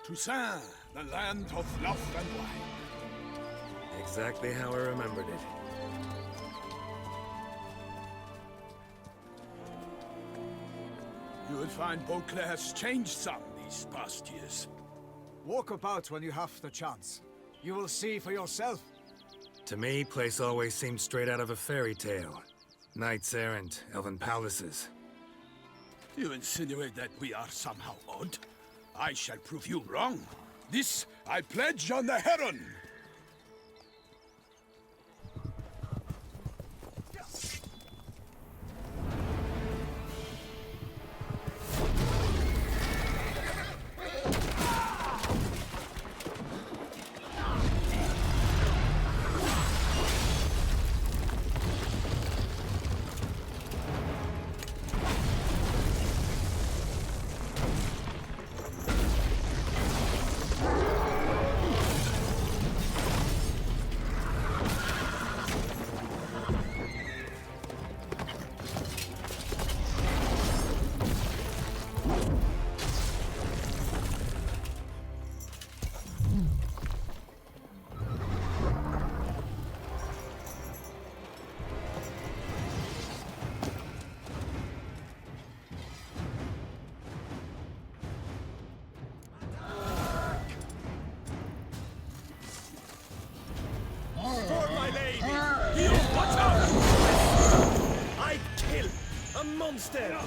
Toussaint, the land of love and wine. Exactly how I remembered it. You will find Beauclair has changed some these past years. Walk about when you have the chance. You will see for yourself. To me, place always seemed straight out of a fairy tale. Knights errant, elven palaces. You insinuate that we are somehow odd? I shall prove you wrong. This I pledge on the Heron! For my lady! Guillaume, watch out! I kill a monster!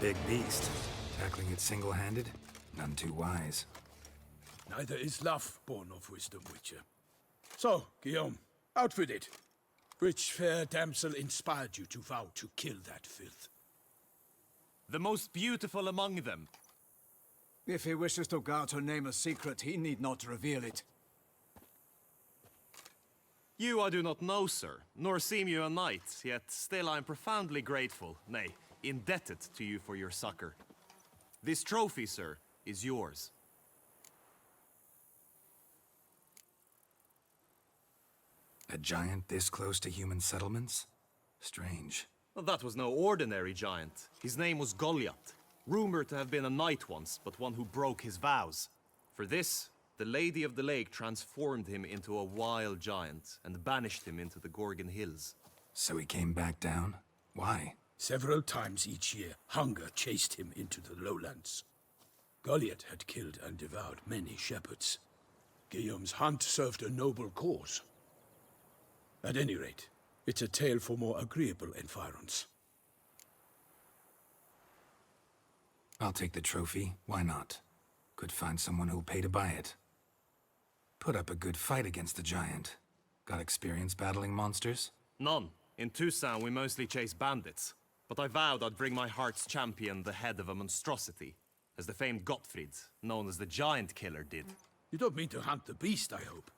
Big beast. Tackling it single-handed? None too wise. Neither is love born of wisdom, Witcher. So, Guillaume, out with it. Which fair damsel inspired you to vow to kill that filth? The most beautiful among them. If he wishes to guard her name a secret, he need not reveal it. You I do not know, sir, nor seem you a knight, yet still I am profoundly grateful, nay, indebted to you for your succor. This trophy, sir, is yours. A giant this close to human settlements? Strange. Well, that was no ordinary giant. His name was Golyat, rumored to have been a knight once, but one who broke his vows. For this, the Lady of the Lake transformed him into a wild giant and banished him into the Gorgon Hills. So he came back down? Why? Several times each year, hunger chased him into the lowlands. Golyat had killed and devoured many shepherds. Guillaume's hunt served a noble cause. At any rate, it's a tale for more agreeable environs. I'll take the trophy. Why not? Could find someone who'll pay to buy it. Put up a good fight against the giant. Got experience battling monsters? None. In Toussaint, we mostly chase bandits. But I vowed I'd bring my heart's champion the head of a monstrosity, as the famed Gottfried, known as the Giant Killer, did. You don't mean to hunt the beast, I hope.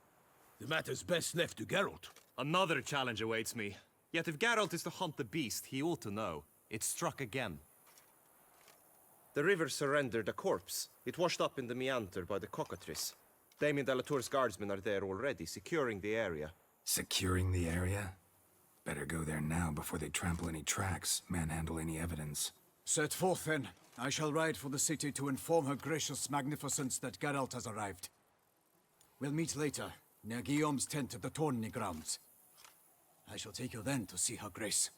The matter's best left to Geralt. Another challenge awaits me. Yet if Geralt is to hunt the beast, he ought to know. It struck again. The river surrendered a corpse. It washed up in the meander by the Cockatrice. Damien de la Tour's guardsmen are there already, securing the area. Securing the area? Better go there now before they trample any tracks, manhandle any evidence. Set forth, then. I shall ride for the city to inform her gracious magnificence that Geralt has arrived. We'll meet later, near Guillaume's tent at the tourney grounds. I shall take you then to see her grace.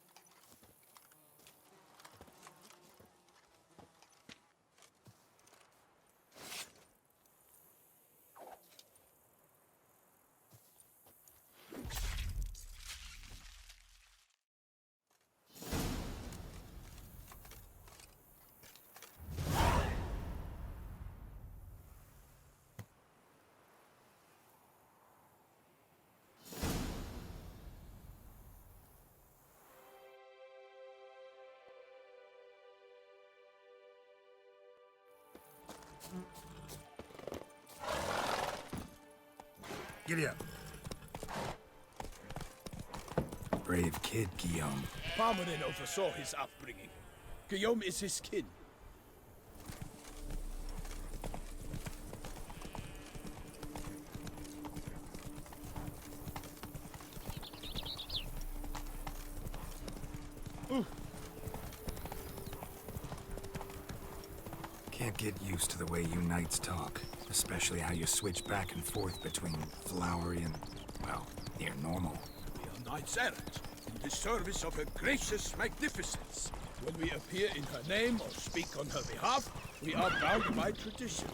Giddy up. Brave kid, Guillaume. Palmerin oversaw his upbringing. Guillaume is his kin. Can't get used to the way you knights talk, especially how you switch back and forth between flowery and, well, near normal. We are knights errant, in the service of her gracious magnificence. When we appear in her name or speak on her behalf, we are bound by tradition.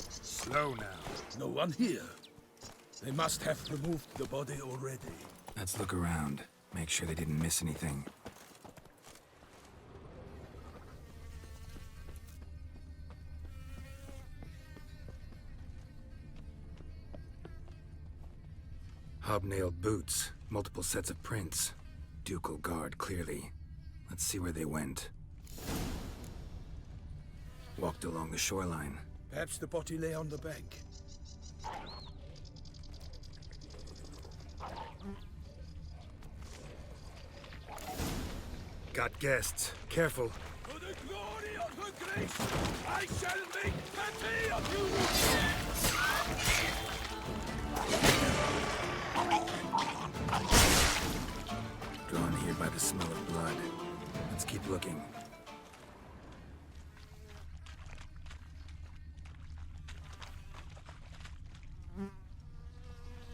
Slow now. No one here. They must have removed the body already. Let's look around. Make sure they didn't miss anything. Hobnailed boots, multiple sets of prints. Ducal guard, clearly. Let's see where they went. Walked along the shoreline. Perhaps the body lay on the bank. Got guests. Careful. For the glory of her grace, I shall make plenty of you! Drawn here by the smell of blood. Let's keep looking.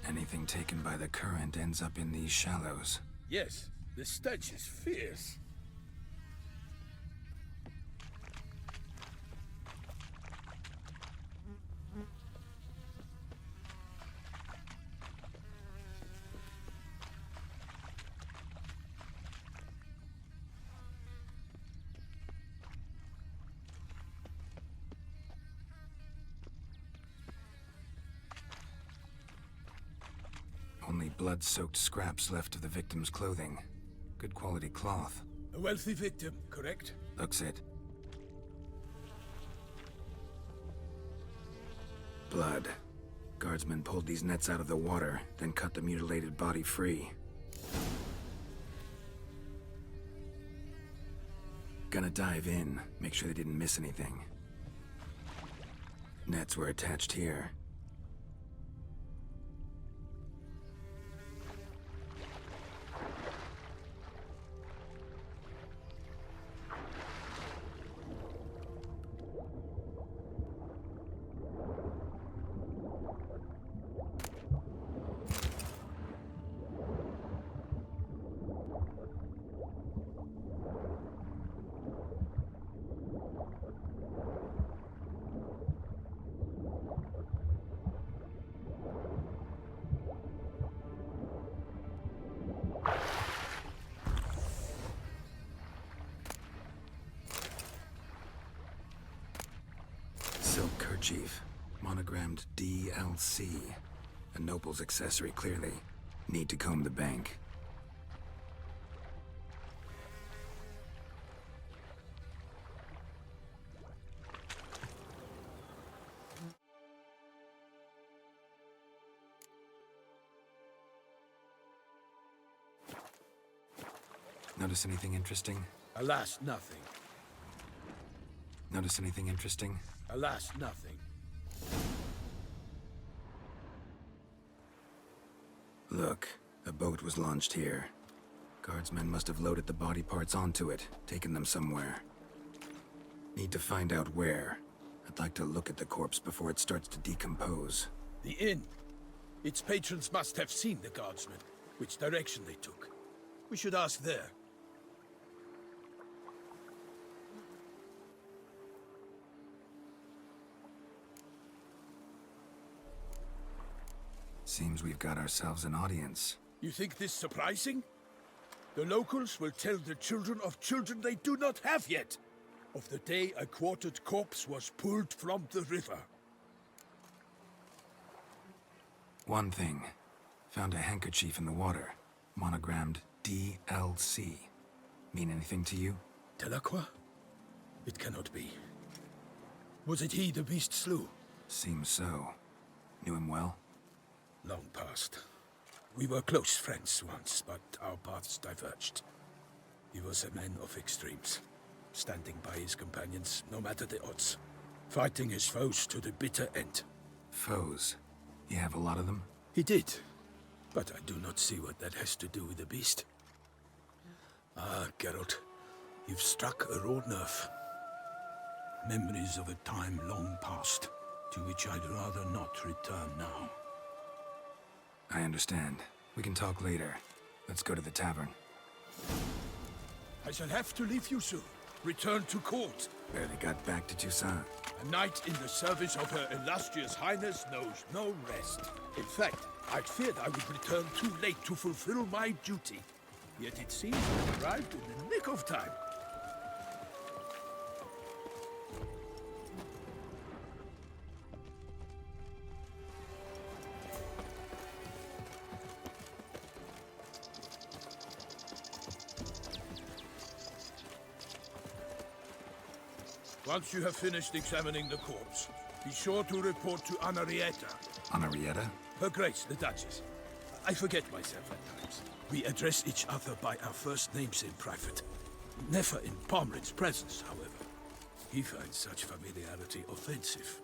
Anything taken by the current ends up in these shallows. Yes, the stench is fierce. Only blood-soaked scraps left of the victim's clothing. Good quality cloth. A wealthy victim, correct? Looks it. Blood. Guardsmen pulled these nets out of the water, then cut the mutilated body free. Gonna dive in, make sure they didn't miss anything. Nets were attached here. Silk kerchief, monogrammed D.L.C. A noble's accessory, clearly. Need to comb the bank. Notice anything interesting? Alas, nothing. Notice anything interesting? Alas, nothing. Look, a boat was launched here. Guardsmen must have loaded the body parts onto it, taken them somewhere. Need to find out where. I'd like to look at the corpse before it starts to decompose. The inn. Its patrons must have seen the guardsmen, which direction they took. We should ask there. Seems we've got ourselves an audience. You think this surprising? The locals will tell the children of children they do not have yet, of the day a quartered corpse was pulled from the river. One thing. Found a handkerchief in the water. Monogrammed D.L.C. Mean anything to you? Delacroix? It cannot be. Was it he the beast slew? Seems so. Knew him well? Long past. We were close friends once, but our paths diverged. He was a man of extremes, standing by his companions no matter the odds, fighting his foes to the bitter end. Foes? You have a lot of them? He did, but I do not see what that has to do with the beast. Ah, Geralt, you've struck a raw nerve. Memories of a time long past, to which I'd rather not return now. I understand. We can talk later. Let's go to the tavern. I shall have to leave you soon. Return to court. Barely got back to Toussaint. A knight in the service of Her Illustrious Highness knows no rest. In fact, I'd feared I would return too late to fulfill my duty. Yet it seems I arrived in the nick of time. Once you have finished examining the corpse, be sure to report to Henrietta. Henrietta? Her Grace, the Duchess. I forget myself at times. We address each other by our first names in private. Never in Palmerin's presence, however. He finds such familiarity offensive.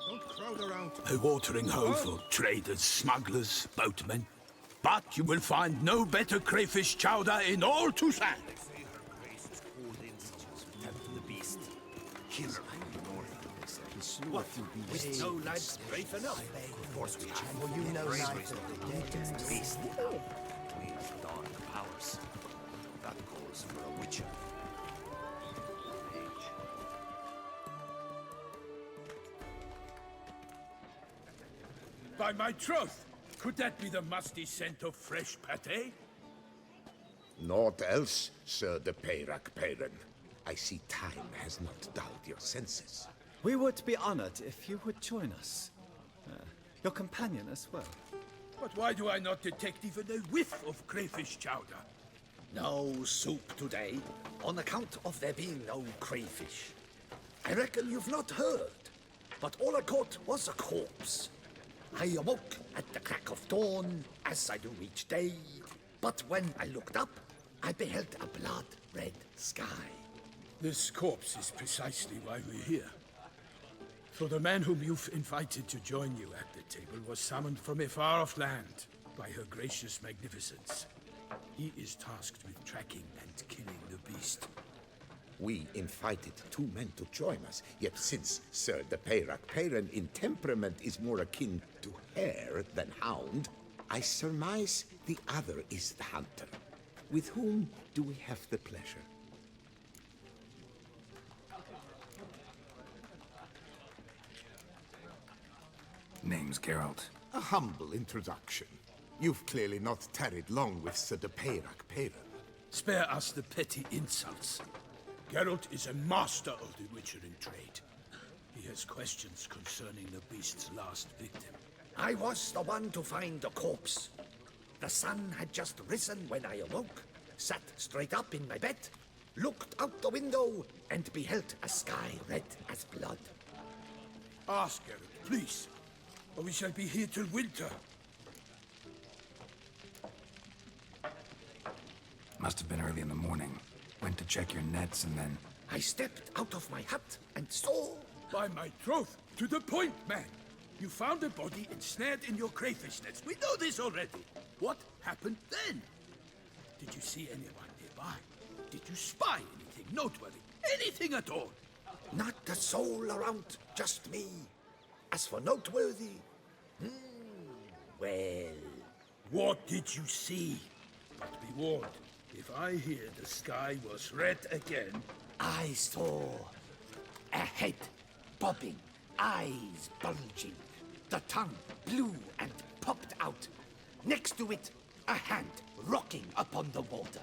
Don't crowd around. A watering hole for traders, smugglers, boatmen. But you will find no better crayfish chowder in all Toussaint. What? With no lads brave enough? Of course we have. Well, you know neither the beast. Leave dark powers. That calls for a witcher. By my troth, could that be the musty scent of fresh pâté? Naught else, Sir de Palmerin. I see time has not dulled your senses. We would be honored if you would join us. Your companion as well. But why do I not detect even a whiff of crayfish chowder? No soup today, on account of there being no crayfish. I reckon you've not heard, but all I caught was a corpse. I awoke at the crack of dawn, as I do each day, but when I looked up, I beheld a blood-red sky. This corpse is precisely why we're here. For the man whom you've invited to join you at the table was summoned from a far-off land by her gracious magnificence. He is tasked with tracking and killing the beast. We invited two men to join us, yet since Sir de Palmerin in temperament is more akin to hare than hound, I surmise the other is the hunter. With whom do we have the pleasure? Name's Geralt. A humble introduction. You've clearly not tarried long with Sir de Palmerin. Spare us the petty insults. Geralt is a master of the witchering trade. He has questions concerning the beast's last victim. I was the one to find the corpse. The sun had just risen when I awoke, sat straight up in my bed, looked out the window, and beheld a sky red as blood. Ask Geralt, please, or we shall be here till winter. Must have been early in the morning. Went to check your nets and then... I stepped out of my hut and saw... By my troth, to the point, man. You found a body ensnared in your crayfish nets. We know this already. What happened then? Did you see anyone nearby? Did you spy anything noteworthy? Anything at all? Not a soul around, just me. As for noteworthy, well... What did you see? But be warned, if I hear the sky was red again... I saw a head bobbing, eyes bulging, the tongue blue and popped out. Next to it, a hand rocking upon the water.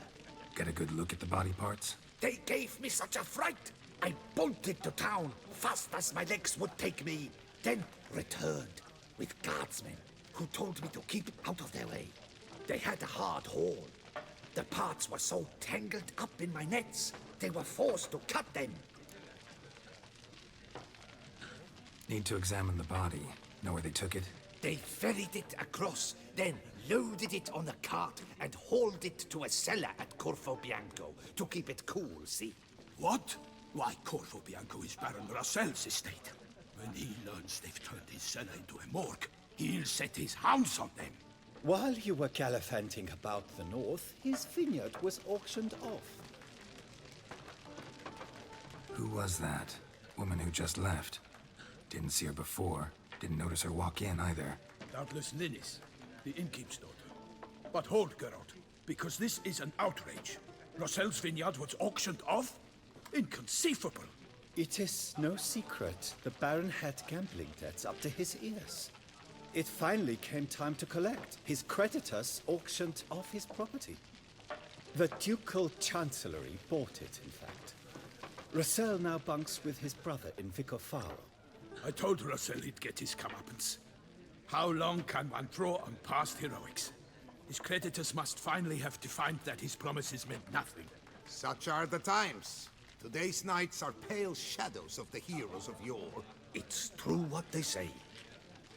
Get a good look at the body parts? They gave me such a fright. I bolted to town fast as my legs would take me, then returned with guardsmen who told me to keep out of their way. They had a hard haul. The parts were so tangled up in my nets, they were forced to cut them. Need to examine the body. Know where they took it? They ferried it across, then loaded it on a cart and hauled it to a cellar at Corvo Bianco to keep it cool, see? What? Why, Corvo Bianco is Baron Russell's estate. When he learns they've turned his cellar into a morgue, he'll set his hounds on them. While you were gallivanting about the north, his vineyard was auctioned off. Who was that? Woman who just left. Didn't see her before. Didn't notice her walk in either. Doubtless Linnice, the innkeeper's daughter. But hold, Geralt, because this is an outrage. Russell's vineyard was auctioned off? Inconceivable! It is no secret the Baron had gambling debts up to his ears. It finally came time to collect. His creditors auctioned off his property. The ducal chancellery bought it, in fact. Russell now bunks with his brother in Vicar Faro. I told Russell he'd get his comeuppance. How long can one draw on past heroics? His creditors must finally have defined that his promises meant nothing. Such are the times. Today's knights are pale shadows of the heroes of yore. It's true what they say.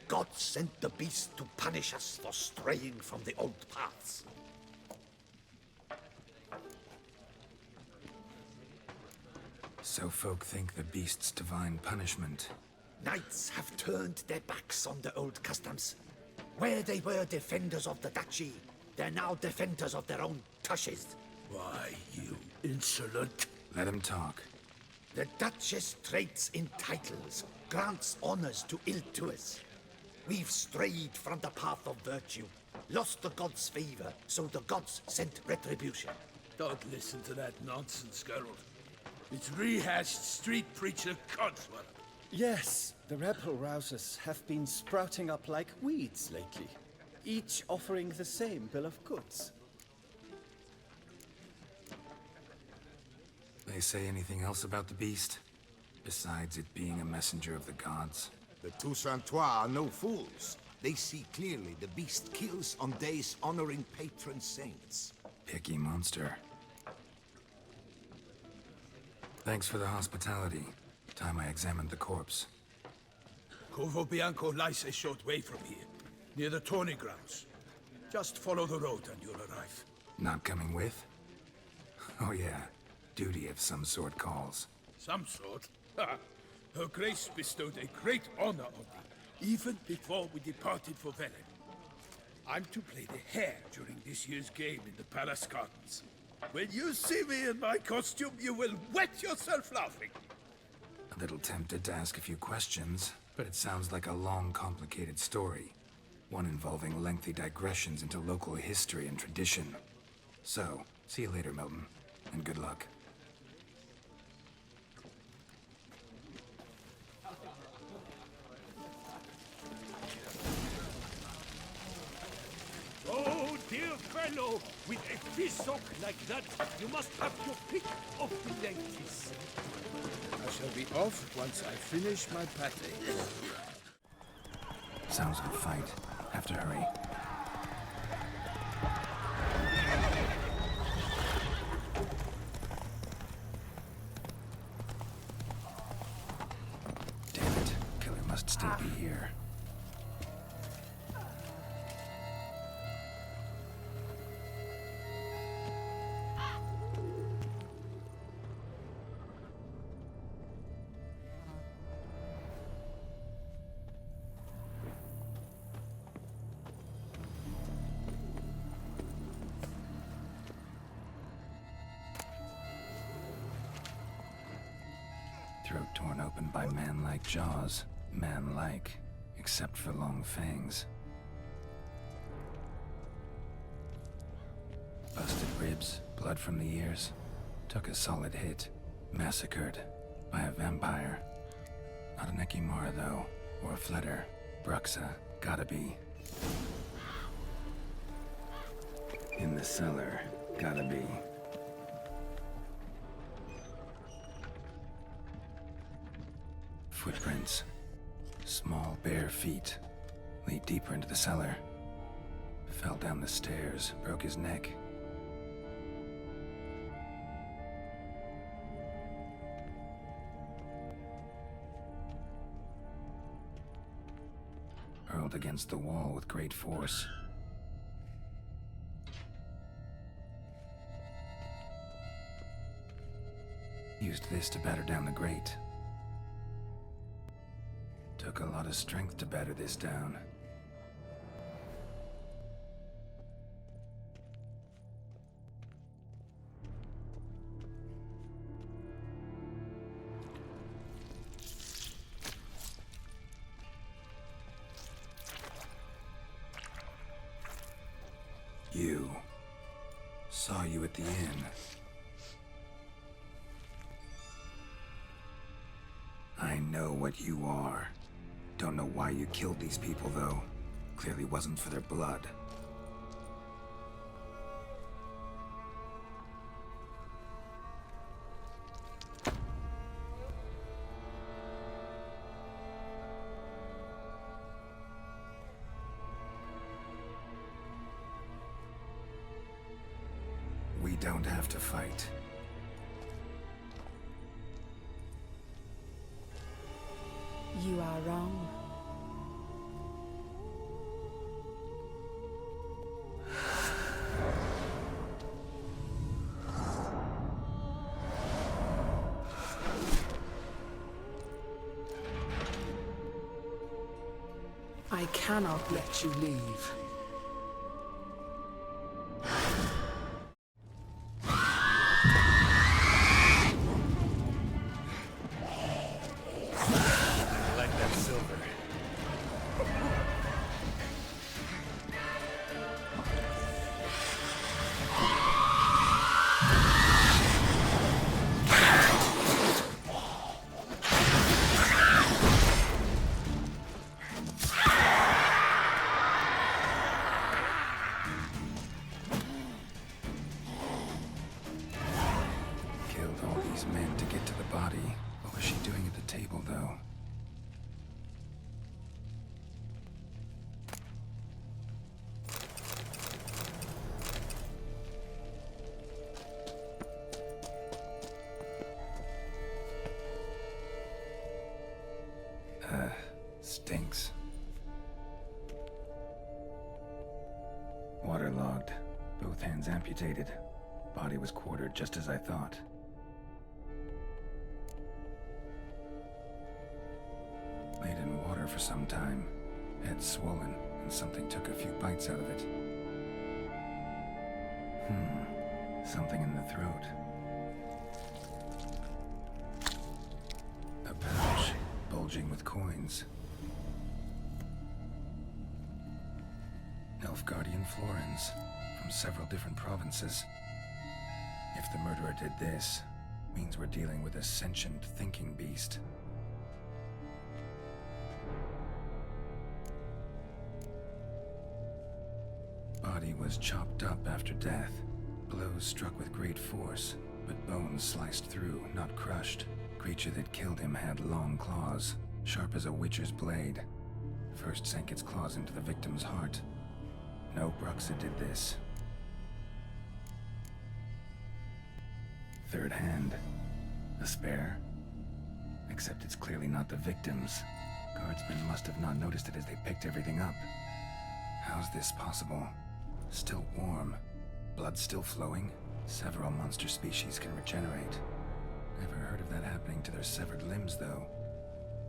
God sent the beast to punish us for straying from the old paths. So folk think the beast's divine punishment. Knights have turned their backs on the old customs. Where they were defenders of the duchy, they're now defenders of their own tushes. Why, you insolent... Let him talk. The Duchess trades in titles, grants honors to ill-doers. We've strayed from the path of virtue, lost the gods' favor, so the gods sent retribution. Don't listen to that nonsense, Geralt. It's rehashed street preacher codswallop. Yes, the rebel rousers have been sprouting up like weeds lately, each offering the same bill of goods. They say anything else about the beast? Besides it being a messenger of the gods? The Toussaintois are no fools. They see clearly the beast kills on days honoring patron saints. Picky monster. Thanks for the hospitality. Time I examined the corpse. Corvo Bianco lies a short way from here, near the tourney grounds. Just follow the road and you'll arrive. Not coming with? Oh yeah. Duty of some sort calls. Some sort? Her Grace bestowed a great honor on me, even before we departed for Velen. I'm to play the hare during this year's game in the palace gardens. When you see me in my costume, you will wet yourself laughing. A little tempted to ask a few questions, but it sounds like a long, complicated story. One involving lengthy digressions into local history and tradition. So, see you later, Milton, and good luck. Oh, dear fellow, with a fissock like that, you must have your pick of the ladies. I shall be off once I finish my pate. Sounds like a fight. Have to hurry. Damn it. Killer must still be here. throat torn open by man-like jaws. Man-like, except for long fangs. Busted ribs, blood from the ears. Took a solid hit. Massacred by a vampire. Not an Ekimara, though, or a Fletter. Bruxa, gotta be. In the cellar, gotta be. Footprints. Small, bare feet. Lead deeper into the cellar. Fell down the stairs, broke his neck. Hurled against the wall with great force. Used this to batter down the grate. Took a lot of strength to batter this down. You. Saw you at the inn. I know what you are. Don't know why you killed these people, though. Clearly wasn't for their blood. We don't have to fight. You are wrong. I cannot let you leave. Stinks. Waterlogged. Both hands amputated. Body was quartered just as I thought. Laid in water for some time. Head swollen, and something took a few bites out of it. Something in the throat. A pouch, bulging with coins. Guardian florins from several different provinces. If the murderer did this, means we're dealing with a sentient thinking beast. Body was chopped up after death. Blows struck with great force, but bones sliced through, not crushed. Creature that killed him had long claws, sharp as a witcher's blade. First sank its claws into the victim's heart. No Bruxa did this. Third hand. A spare? Except it's clearly not the victim's. Guardsmen must have not noticed it as they picked everything up. How's this possible? Still warm. Blood still flowing? Several monster species can regenerate. Never heard of that happening to their severed limbs, though.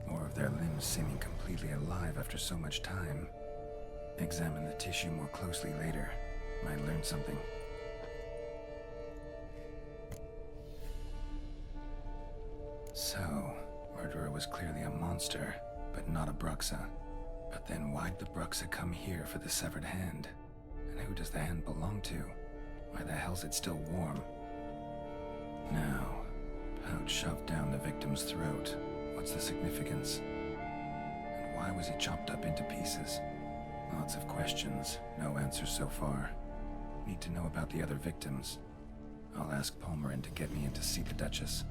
Or of their limbs seeming completely alive after so much time. Examine the tissue more closely later. Might learn something. So, murderer was clearly a monster, but not a Bruxa. But then why'd the Bruxa come here for the severed hand? And who does the hand belong to? Why the hell's it still warm? Now, pouch shoved down the victim's throat. What's the significance? And why was he chopped up into pieces? Lots of questions, no answers so far. Need to know about the other victims. I'll ask Palmerin to get me in to see the Duchess.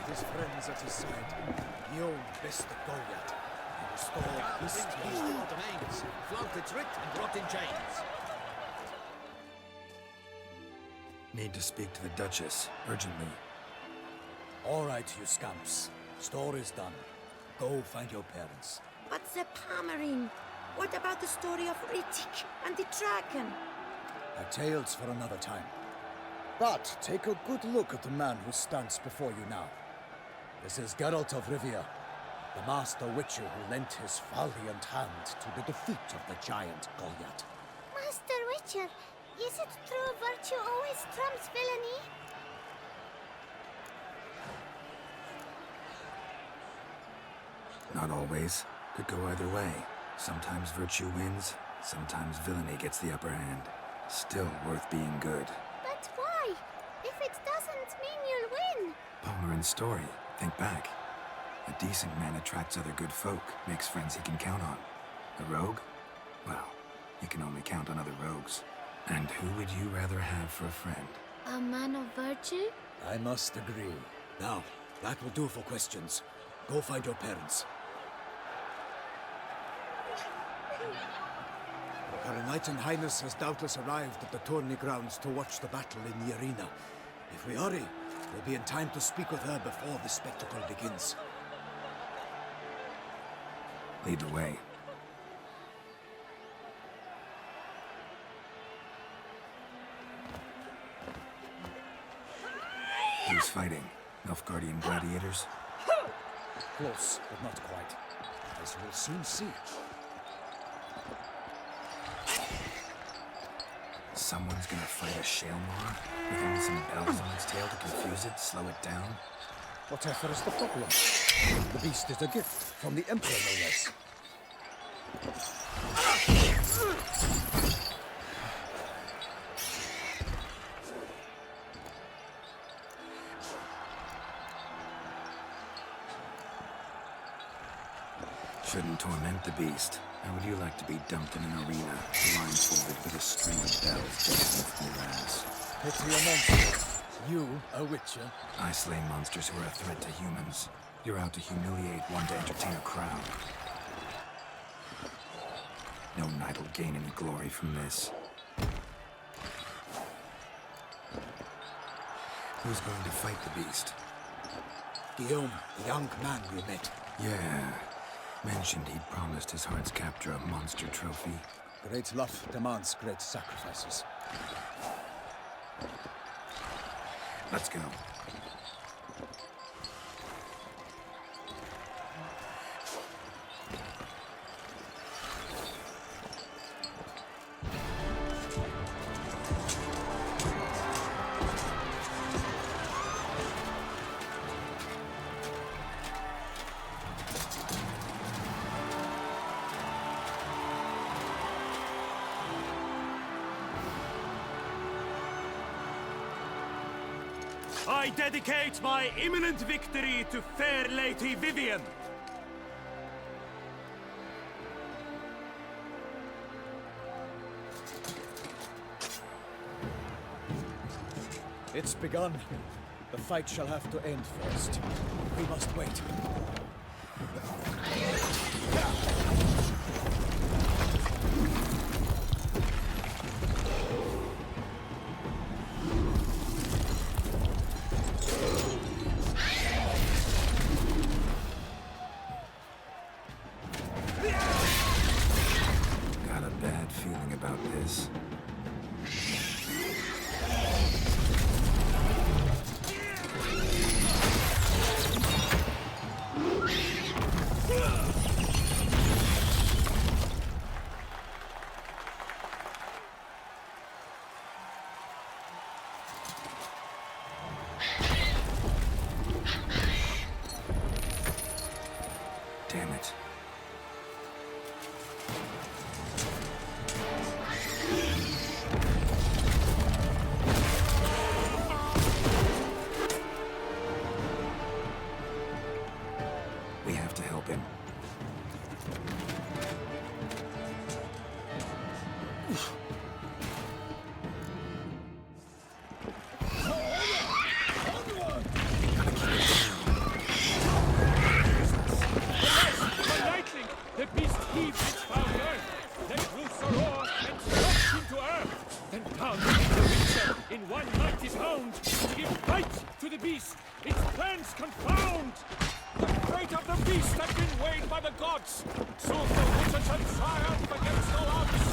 His friends at his side. Guillaume, best of Golyat. He restored his domains, flaunted writ and brought in chains. Need to speak to the Duchess, urgently. All right, you scamps. Story's done. Go find your parents. But the Palmerin, what about the story of Rittik and the dragon? A tale's for another time. But take a good look at the man who stands before you now. This is Geralt of Rivia, the master witcher who lent his valiant hand to the defeat of the giant Golyat. Master Witcher, is it true virtue always trumps villainy? Not always. Could go either way. Sometimes virtue wins, sometimes villainy gets the upper hand. Still worth being good. But why? If it doesn't mean you'll win. Palmerin's story. Think back. A decent man attracts other good folk, makes friends he can count on. A rogue? Well, you can only count on other rogues. And who would you rather have for a friend? A man of virtue? I must agree. Now, that will do for questions. Go find your parents. Her Enlightened Highness has doubtless arrived at the tourney grounds to watch the battle in the arena. If we hurry, we'll be in time to speak with her before the spectacle begins. Lead the way. Who's fighting? Nilfgaardian gladiators? Close, but not quite. As we'll soon see. Someone's gonna fight a Shaelmaar? With only some bells on its tail to confuse it, slow it down? Whatever is the problem? The beast is a gift from the Emperor, no less. Shouldn't torment the beast. How would you like to be dumped in an arena, blindfolded with a string of bells dancing from your ass? Pity a monster. You, a witcher? I slay monsters who are a threat to humans. You're out to humiliate one to entertain a crowd. No knight will gain any glory from this. Who's going to fight the beast? Guillaume, the young man we met. Yeah. Mentioned he'd promised his heart's captor a monster trophy. Great love demands great sacrifices. Let's go. I dedicate my imminent victory to fair Lady Vivian. It's begun. The fight shall have to end first. We must wait. about this. Damn it. We have to help him. The beast heaved its foul earth, then Bruxa roared and struck him to earth. Then down came the Witcher in one mighty bound to give fight to the beast, its plans confound. The fate of the beast had been weighed by the gods. Soon the Witcher shall triumph against all odds.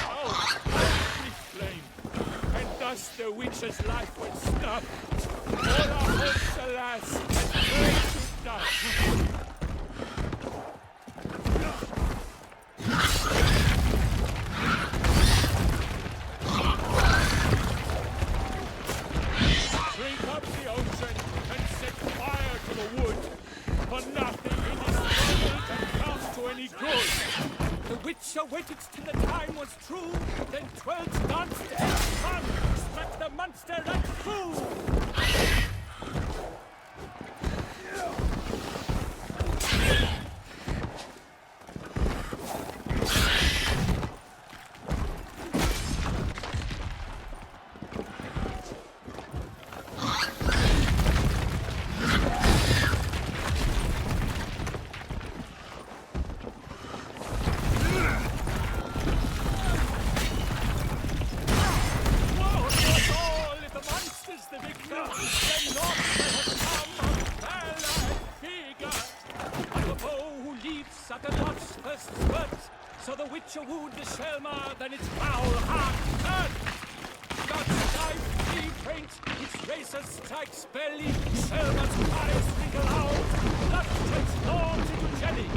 Out, flame, and thus the Witcher's life went snuffed. All our hopes, alas, had turned to dust. Drink up the ocean and set fire to the wood, for nothing in this world can come to any good. The Witcher waited till the time was true, then 12 danced and fun, struck the monster and flew. So the Witcher wooed the Shaelmaar, then its foul heart turned. God's knife, he faints, its razor strikes belly, Shaelmaar's eyes wrinkle out, blood transforms into jelly.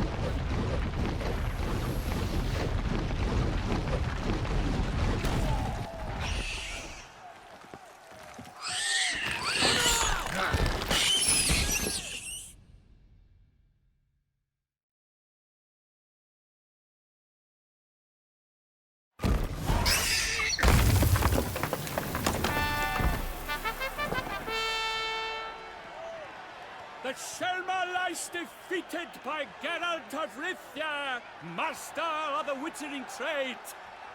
The Shaelmaar lies defeated by Geralt of Rivia, master of the witchering trade.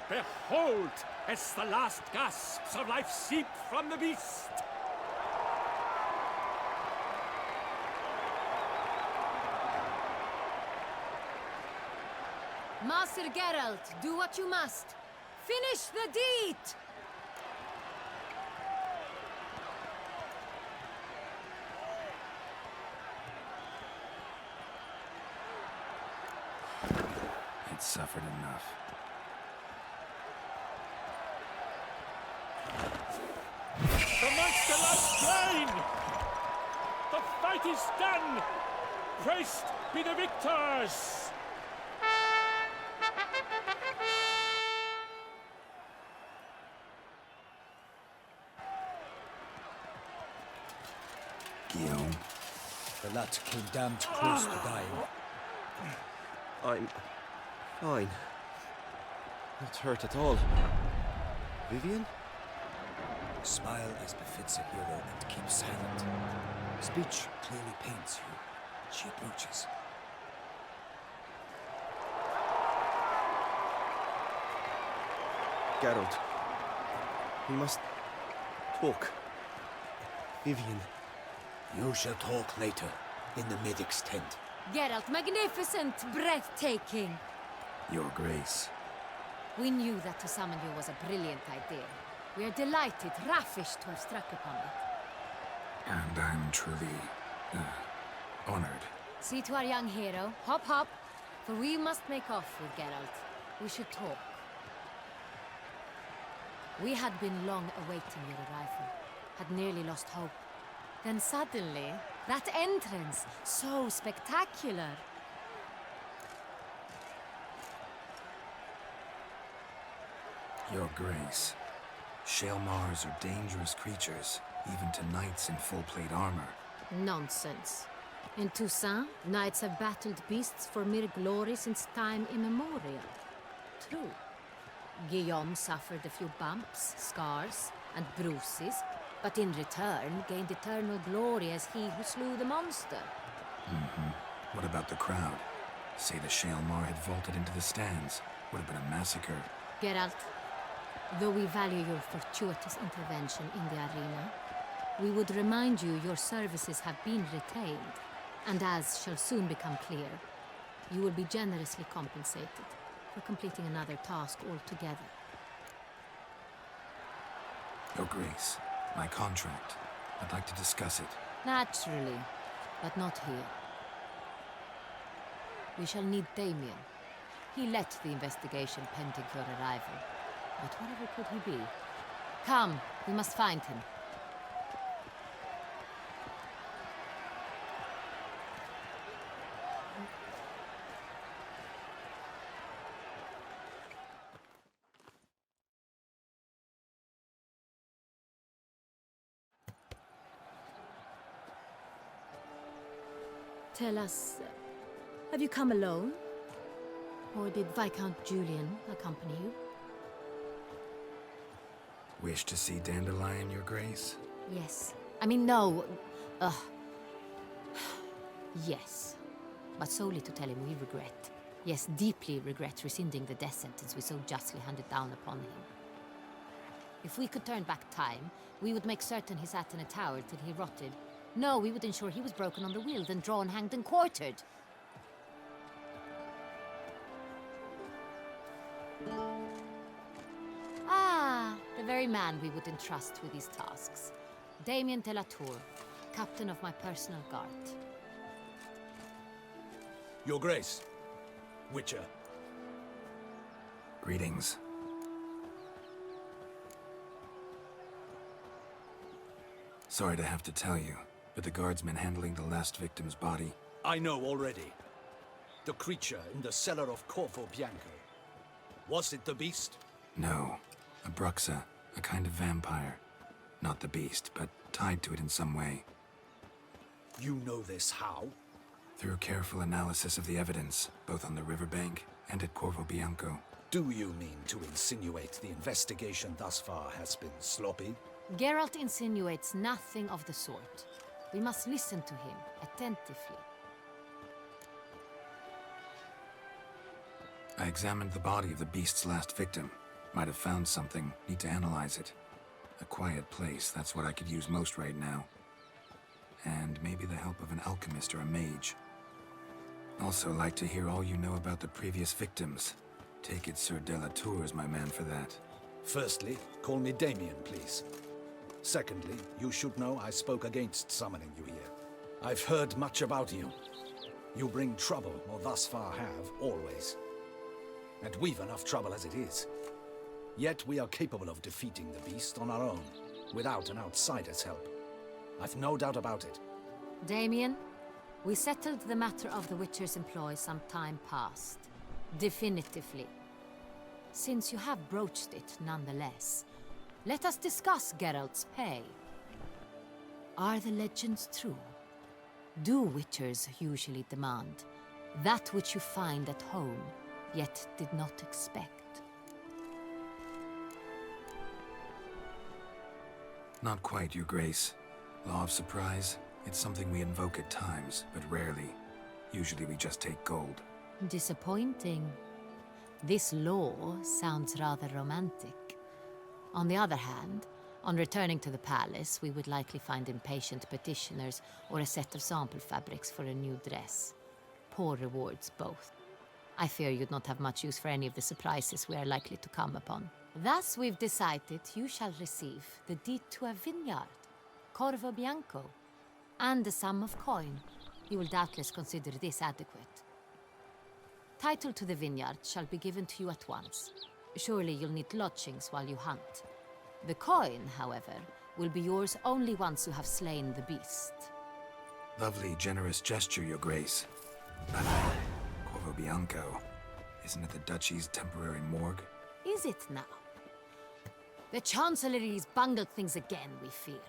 Behold, as the last gasps of life seep from the beast. Master Geralt, do what you must. Finish the deed! It suffered enough. The monster lies slain! The fight is done! Praised be the victors! Guillaume. The lad came damned close to dying. I'm fine. Not hurt at all. Vivian? Smile as befits a hero and keep silent. Speech clearly pains you. She approaches. Geralt. We must talk. Vivian. You shall talk later, in the medic's tent. Geralt, magnificent, breathtaking. Your Grace. We knew that to summon you was a brilliant idea. We are delighted, ravished to have struck upon it. And I'm truly honored. See to our young hero. Hop, hop. For we must make off with Geralt. We should talk. We had been long awaiting your arrival. Had nearly lost hope. Then suddenly, that entrance, so spectacular. Your Grace, Shaelmaars are dangerous creatures, even to knights in full plate armor. Nonsense. In Toussaint, knights have battled beasts for mere glory since time immemorial. True. Guillaume suffered a few bumps, scars, and bruises, but in return gained eternal glory as he who slew the monster. What about the crowd? Say the Shaelmaar had vaulted into the stands. Would have been a massacre. Geralt, though we value your fortuitous intervention in the arena, we would remind you your services have been retained, and as shall soon become clear, you will be generously compensated for completing another task altogether. Your Grace, my contract. I'd like to discuss it. Naturally, but not here. We shall need Damien. He led the investigation pending your arrival. But whatever could he be? Come, we must find him. Tell us, have you come alone? Or did Viscount Julian accompany you? Wish to see Dandelion, Your Grace? Yes. I mean, no. Yes. But solely to tell him we regret. Yes, deeply regret rescinding the death sentence we so justly handed down upon him. If we could turn back time, we would make certain he sat in a tower till he rotted. No, we would ensure he was broken on the wheel, then drawn, hanged, and quartered. Ah, the very man we would entrust with these tasks. Damien de la Tour, captain of my personal guard. Your Grace, Witcher. Greetings. Sorry to have to tell you, but the guardsmen handling the last victim's body... I know already. The creature in the cellar of Corvo Bianco. Was it the beast? No. A Bruxa, a kind of vampire. Not the beast, but tied to it in some way. You know this how? Through careful analysis of the evidence, both on the riverbank and at Corvo Bianco. Do you mean to insinuate the investigation thus far has been sloppy? Geralt insinuates nothing of the sort. We must listen to him attentively. I examined the body of the beast's last victim. Might have found something. Need to analyze it. A quiet place, that's what I could use most right now. And maybe the help of an alchemist or a mage. Also like to hear all you know about the previous victims. Take it Sir de la Tour is my man for that. Firstly, call me Damien, please. Secondly, you should know I spoke against summoning you here. I've heard much about you. You bring trouble, or thus far have, always. And we've enough trouble as it is. Yet we are capable of defeating the beast on our own, without an outsider's help. I've no doubt about it. Damien, we settled the matter of the Witcher's employ some time past. Definitively. Since you have broached it nonetheless, let us discuss Geralt's pay. Are the legends true? Do Witchers usually demand that which you find at home, yet did not expect? Not quite, Your Grace. Law of surprise, it's something we invoke at times, but rarely. Usually we just take gold. Disappointing. This law sounds rather romantic. On the other hand, on returning to the palace, we would likely find impatient petitioners or a set of sample fabrics for a new dress. Poor rewards, both. I fear you'd not have much use for any of the surprises we are likely to come upon. Thus, we've decided you shall receive the deed to a vineyard, Corvo Bianco, and a sum of coin. You will doubtless consider this adequate. Title to the vineyard shall be given to you at once. Surely you'll need lodgings while you hunt. The coin, however, will be yours only once you have slain the beast. Lovely, generous gesture, Your Grace. But Corvo Bianco, isn't it the Duchy's temporary morgue? Is it now? The Chancellery's bungled things again, we fear.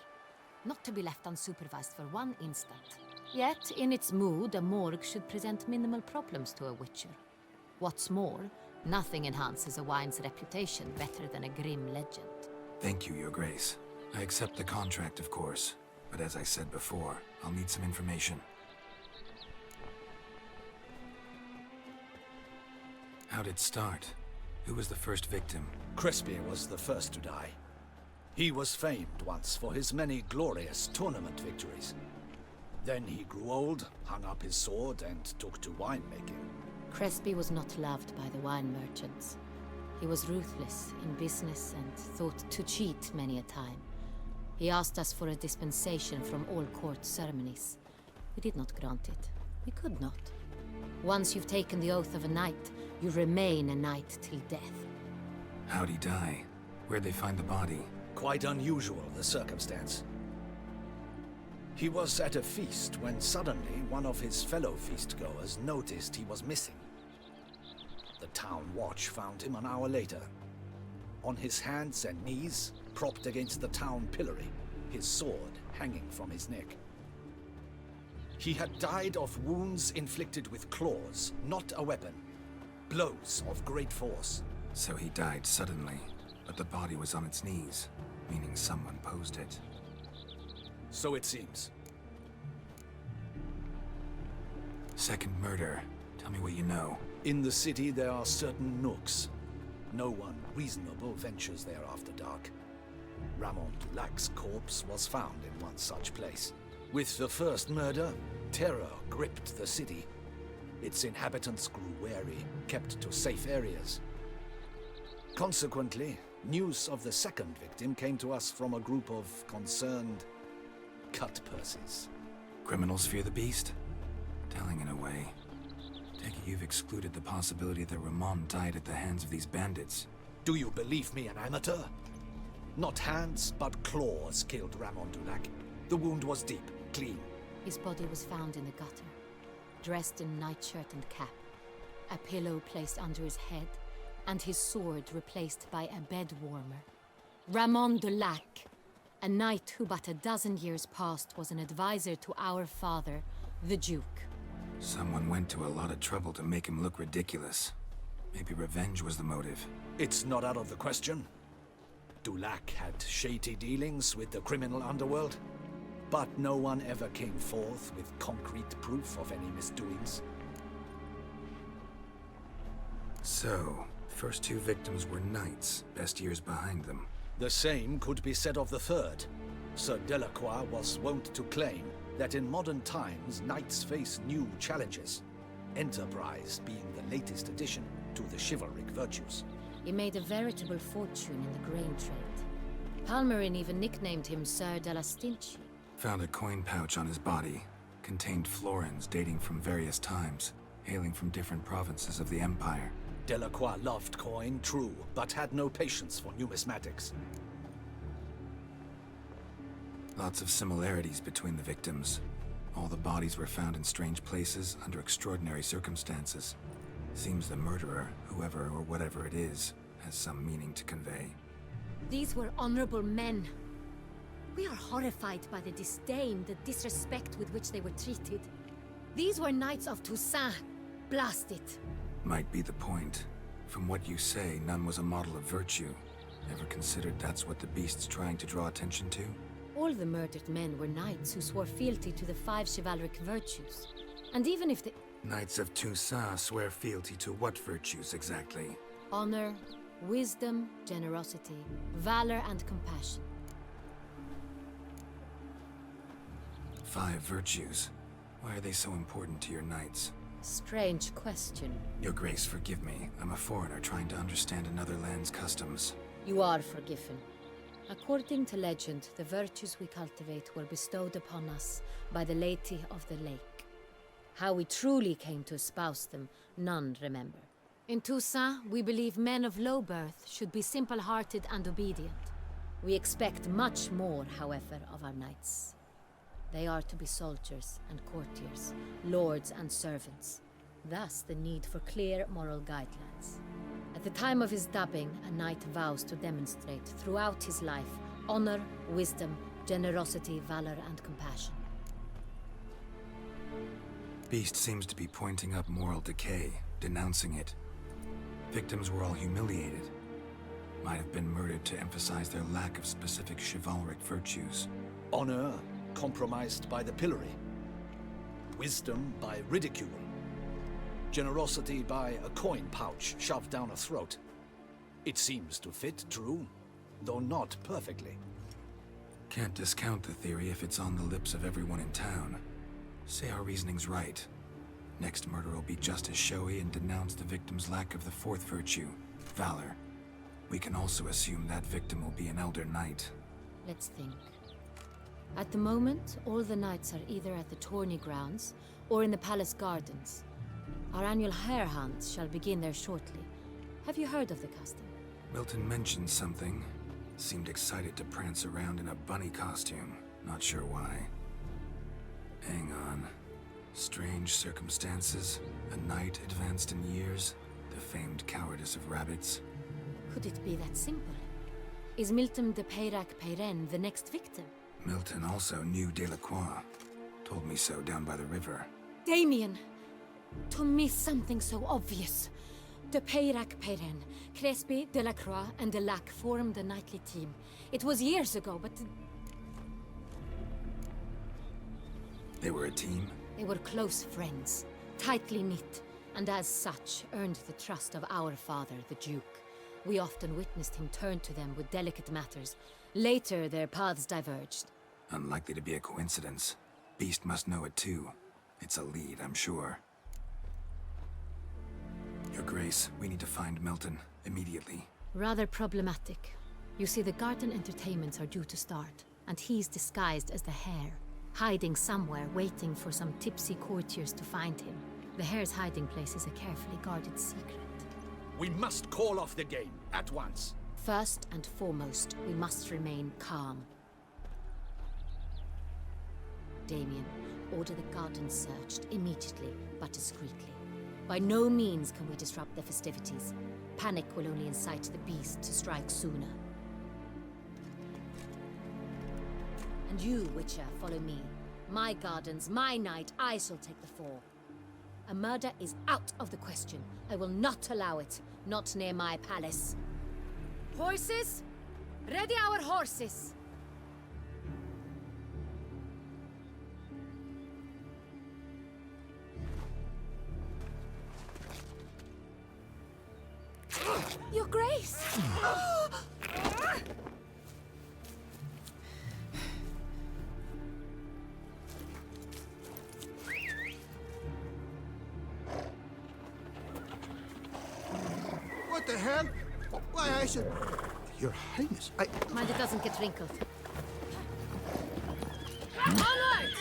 Not to be left unsupervised for one instant. Yet, in its mood, a morgue should present minimal problems to a witcher. What's more, nothing enhances a wine's reputation better than a grim legend. Thank you, Your Grace. I accept the contract, of course. But as I said before, I'll need some information. How'd it start? Who was the first victim? Crespi was the first to die. He was famed once for his many glorious tournament victories. Then he grew old, hung up his sword, and took to winemaking. Crespi was not loved by the wine merchants. He was ruthless in business and thought to cheat many a time. He asked us for a dispensation from all court ceremonies. We did not grant it. We could not. Once you've taken the oath of a knight, you remain a knight till death. How'd he die? Where'd they find the body? Quite unusual, the circumstance. He was at a feast when suddenly one of his fellow feastgoers noticed he was missing. The town watch found him an hour later. On his hands and knees, propped against the town pillory, his sword hanging from his neck. He had died of wounds inflicted with claws, not a weapon. Blows of great force. So he died suddenly, but the body was on its knees, meaning someone posed it. So it seems. Second murder. Tell me what you know. In the city there are certain nooks. No one reasonable ventures there after dark. Ramon Dulac's corpse was found in one such place. With the first murder, terror gripped the city. Its inhabitants grew wary, kept to safe areas. Consequently, news of the second victim came to us from a group of concerned cut-purses. Criminals fear the beast? Telling in a way. Take it you've excluded the possibility that Ramon died at the hands of these bandits. Do you believe me an amateur? Not hands, but claws killed Ramon Dulac. The wound was deep, clean. His body was found in the gutter, dressed in nightshirt and cap, a pillow placed under his head, and his sword replaced by a bed warmer. Ramon Dulac, a knight who but a dozen years past was an advisor to our father, the Duke. Someone went to a lot of trouble to make him look ridiculous. Maybe revenge was the motive. It's not out of the question. Dulac had shady dealings with the criminal underworld, but no one ever came forth with concrete proof of any misdoings. So, first two victims were knights, best years behind them. The same could be said of the third. Sir Delacroix was wont to claim that in modern times knights face new challenges, enterprise being the latest addition to the chivalric virtues. He made a veritable fortune in the grain trade. Palmerin even nicknamed him Sir de la Stinchi. Found a coin pouch on his body. Contained florins dating from various times, hailing from different provinces of the Empire. Delacroix loved coin, true, but had no patience for numismatics. Lots of similarities between the victims. All the bodies were found in strange places under extraordinary circumstances. Seems the murderer, whoever or whatever it is, has some meaning to convey. These were honorable men. We are horrified by the disdain, the disrespect with which they were treated. These were knights of Toussaint. Blast it. Might be the point. From what you say, none was a model of virtue. Ever considered that's what the beast's trying to draw attention to? All the murdered men were knights who swore fealty to the 5 chivalric virtues. And even if the... Knights of Toussaint swear fealty to what virtues exactly? Honor, wisdom, generosity, valor, and compassion. 5 virtues. Why are they so important to your knights? Strange question. Your Grace, forgive me. I'm a foreigner trying to understand another land's customs. You are forgiven. According to legend, the virtues we cultivate were bestowed upon us by the Lady of the Lake. How we truly came to espouse them, none remember. In Toussaint, we believe men of low birth should be simple-hearted and obedient. We expect much more, however, of our knights. They are to be soldiers and courtiers, lords and servants. Thus, the need for clear moral guidelines. At the time of his dubbing, a knight vows to demonstrate throughout his life honor, wisdom, generosity, valor, and compassion. Beast seems to be pointing up moral decay, denouncing it. Victims were all humiliated. Might have been murdered to emphasize their lack of specific chivalric virtues. Honor compromised by the pillory. Wisdom by ridicule. Generosity by a coin pouch shoved down a throat. It seems to fit, true, though not perfectly. Can't discount the theory if it's on the lips of everyone in town. Say our reasoning's right. Next murder will be just as showy and denounce the victim's lack of the fourth virtue, valor. We can also assume that victim will be an elder knight. Let's think. At the moment, all the knights are either at the tourney grounds or in the palace gardens. Our annual hare hunt shall begin there shortly. Have you heard of the custom? Milton mentioned something. Seemed excited to prance around in a bunny costume. Not sure why. Hang on. Strange circumstances. A knight advanced in years. The famed cowardice of rabbits. Could it be that simple? Is Milton de Palmerin the next victim? Milton also knew Delacroix. Told me so down by the river. Damien! To miss something so obvious. De Palmerin, Crespi, Delacroix, and Delac formed a knightly team. It was years ago, but... They were a team? They were close friends, tightly knit, and as such earned the trust of our father, the Duke. We often witnessed him turn to them with delicate matters. Later, their paths diverged. Unlikely to be a coincidence. Beast must know it too. It's a lead, I'm sure. Your Grace, we need to find Milton, immediately. Rather problematic. You see, the garden entertainments are due to start, and he's disguised as the hare, hiding somewhere, waiting for some tipsy courtiers to find him. The hare's hiding place is a carefully guarded secret. We must call off the game, at once. First and foremost, we must remain calm. Damien, order the garden searched immediately, but discreetly. By no means can we disrupt the festivities. Panic will only incite the beast to strike sooner. And you, Witcher, follow me. My gardens, my night, I shall take the fall. A murder is out of the question. I will not allow it. Not near my palace. Horses? Ready our horses! Your Grace! What the hell? Why, I should... Your Highness, Mind it doesn't get wrinkled. Onward!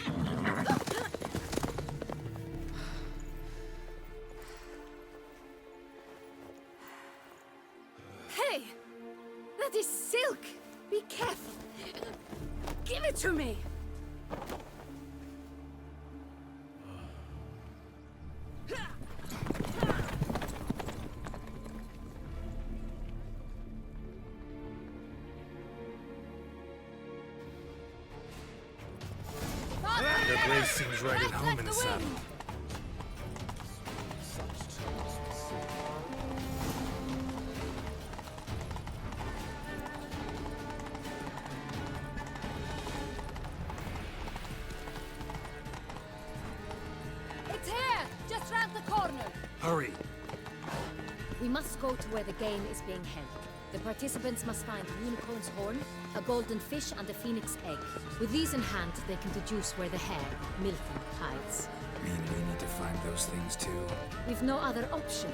Hey! That is silk! Be careful! Give it to me! Your Grace seems right at home in the saddle. It's here! Just round the corner! Hurry! We must go to where the game is being held. The participants must find a unicorn's horn, a golden fish, and a phoenix egg. With these in hand, they can deduce where the hare, Milton, hides. Mean we need to find those things too? We've no other option.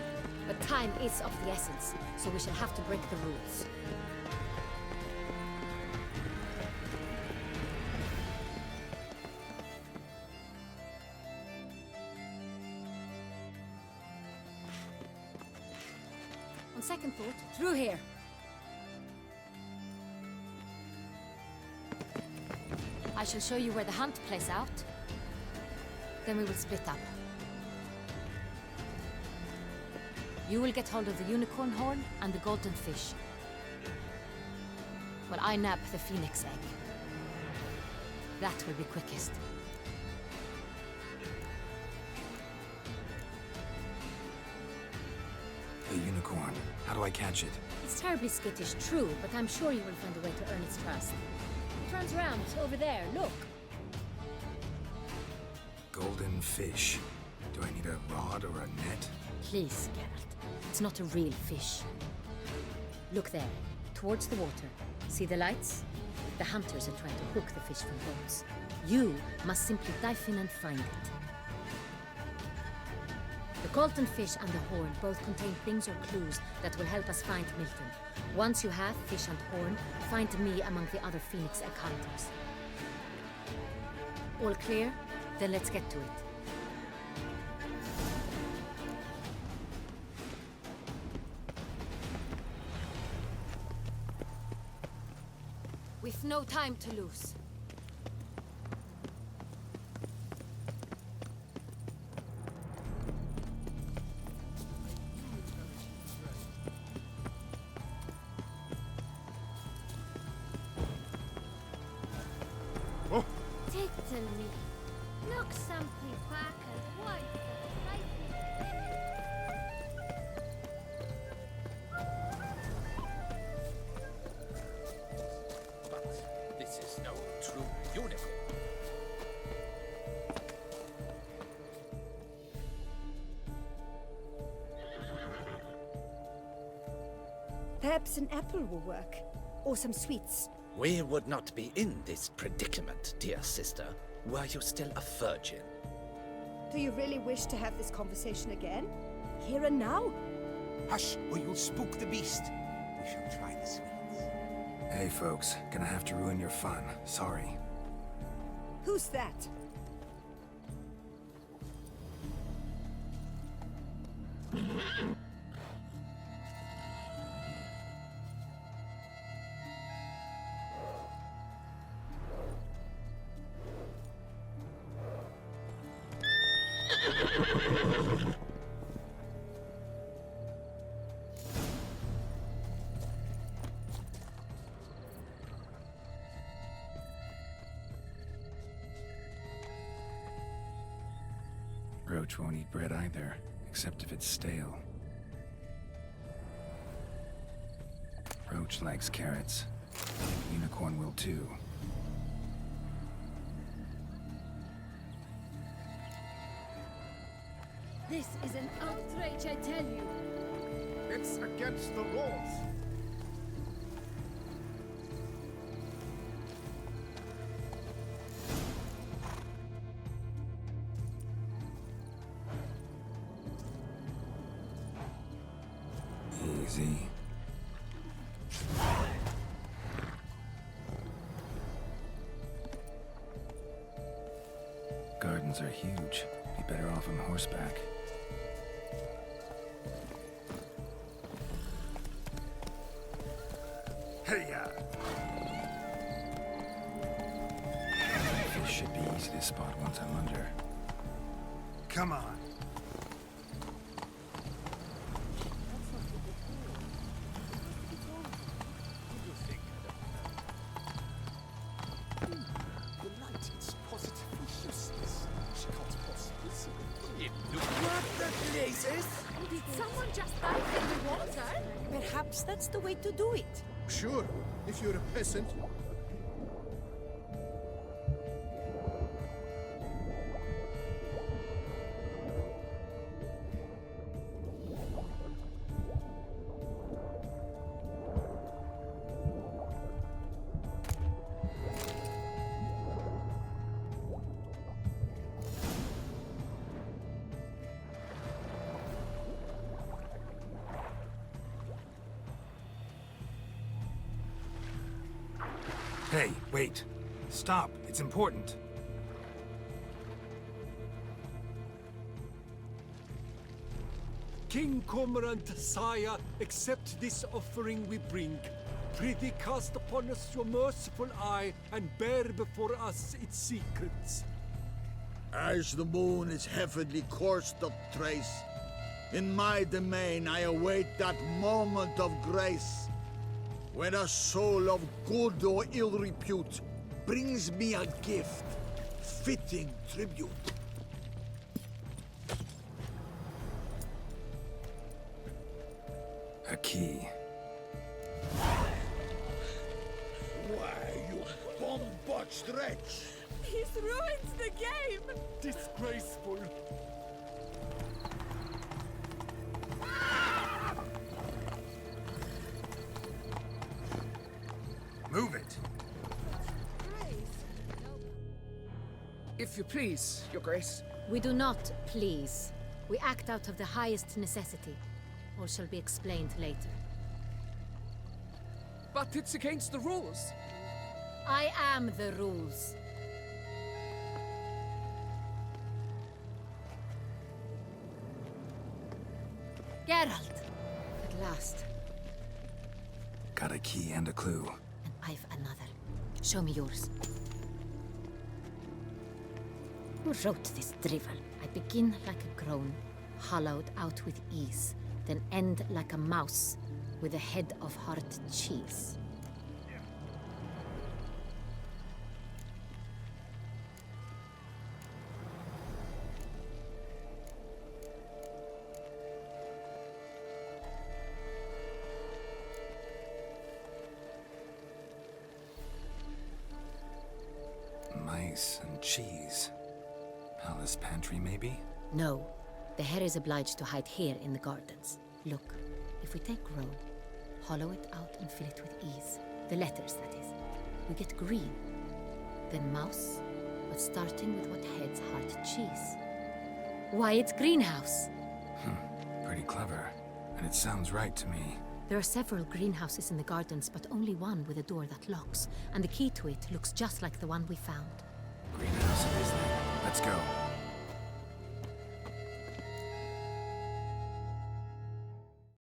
But time is of the essence, so we shall have to break the rules. second thought, through here. I shall show you where the hunt plays out. Then we will split up. You will get hold of the unicorn horn and the golden fish, while I nab the phoenix egg. That will be quickest. The unicorn. How do I catch it? It's terribly skittish, true, but I'm sure you will find a way to earn its trust. It runs around over there, look. Golden fish. Do I need a rod or a net? Please, Geralt. It's not a real fish. Look there, towards the water. See the lights? The hunters are trying to hook the fish from boats. You must simply dive in and find it. The golden fish and the horn both contain things or clues that will help us find Milton. Once you have fish and horn, find me among the other phoenix egg hunters. All clear? Then let's get to it. We've no time to lose. Tell me. Look something back and white But this is no true unicorn. Perhaps an apple will work. Or some sweets. We would not be in this predicament, dear sister, were you still a virgin. Do you really wish to have this conversation again? Here and now? Hush, or you'll spook the beast. We shall try the sweets. Hey folks, gonna have to ruin your fun. Sorry. Who's that? Roach won't eat bread either, except if it's stale. Roach likes carrots. Unicorn will too. This is an outrage, I tell you. It's against the laws. Easy. Gardens are huge. Be better off on horseback. Hey-ya! Fish should be easy to spot once I'm under. Come on. Did someone just dive in the water? Perhaps that's the way to do it. Sure, if you're a peasant. Hey, wait. Stop. It's important. King Cormorant, sire, accept this offering we bring. Prithee cast upon us your merciful eye, and bear before us its secrets. As the moon is heavenly coursed of trace, in my domain I await that moment of grace, when a soul of good or ill repute brings me a gift, fitting tribute. A key. Why, you bomb-botched wretch! He's ruined the game! Disgraceful. Move it! If you please, Your Grace. We do not please. We act out of the highest necessity. All shall be explained later. But it's against the rules. I am the rules. Geralt! At last. Got a key and a clue. And I've another. Show me yours. Who wrote this drivel? I begin like a groan, hollowed out with ease, then end like a mouse, with a head of hard cheese. Mice and cheese. Palace pantry, maybe? No. The hare is obliged to hide here in the gardens. Look, if we take roe, hollow it out and fill it with ease. The letters, that is. We get green. Then mouse, but starting with what heads hard cheese. Why, it's greenhouse! Pretty clever. And it sounds right to me. There are several greenhouses in the gardens, but only one with a door that locks. And the key to it looks just like the one we found. Greenhouse it is then. Let's go.